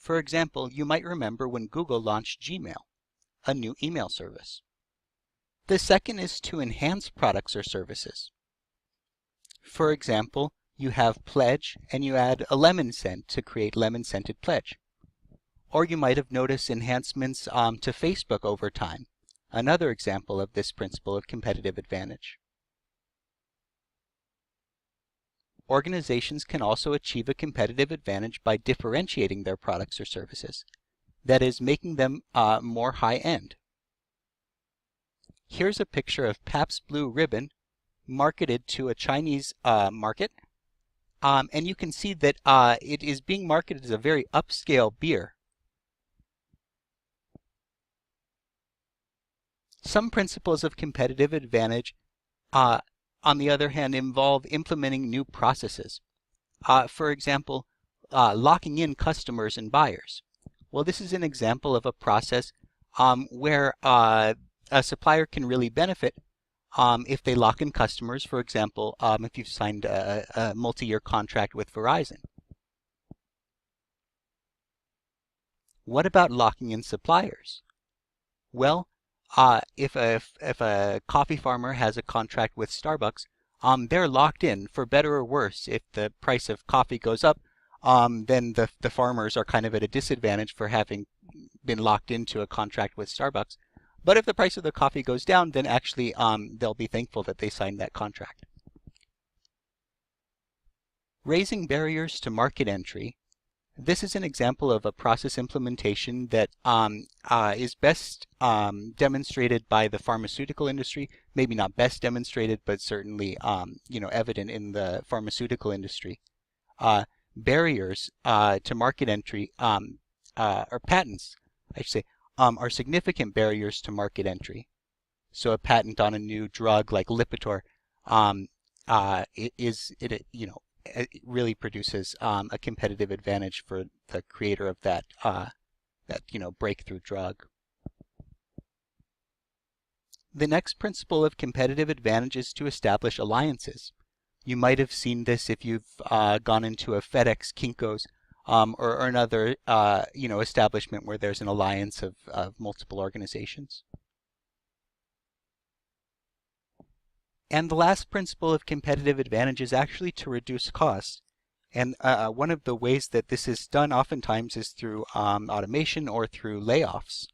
For example, you might remember when Google launched Gmail, a new email service. The second is to enhance products or services. For example, you have Pledge and you add a lemon scent to create lemon scented Pledge. Or you might have noticed enhancements to Facebook over time, another example of this principle of competitive advantage. Organizations can also achieve a competitive advantage by differentiating their products or services, that is, making them more high-end. Here's a picture of Pabst Blue Ribbon marketed to a Chinese market, and you can see that it is being marketed as a very upscale beer. Some principles of competitive advantage, on the other hand, involve implementing new processes. For example, locking in customers and buyers. Well, this is an example of a process where a supplier can really benefit if they lock in customers. For example, if you've signed a multi-year contract with Verizon. What about locking in suppliers? Well, if a coffee farmer has a contract with Starbucks, they're locked in for better or worse. If the price of coffee goes up, then the farmers are kind of at a disadvantage for having been locked into a contract with Starbucks. But if the price of the coffee goes down, then actually they'll be thankful that they signed that contract. Raising barriers to market entry. This is an example of a process implementation that is best demonstrated by the pharmaceutical industry. Maybe not best demonstrated, but certainly evident in the pharmaceutical industry. Barriers to market entry, or patents, I should say, are significant barriers to market entry. So a patent on a new drug like Lipitor it really produces a competitive advantage for the creator of that breakthrough drug. The next principle of competitive advantage is to establish alliances. You might have seen this if you've gone into a FedEx, Kinko's, or another establishment where there's an alliance of multiple organizations. And the last principle of competitive advantage is actually to reduce costs. And one of the ways that this is done oftentimes is through automation or through layoffs.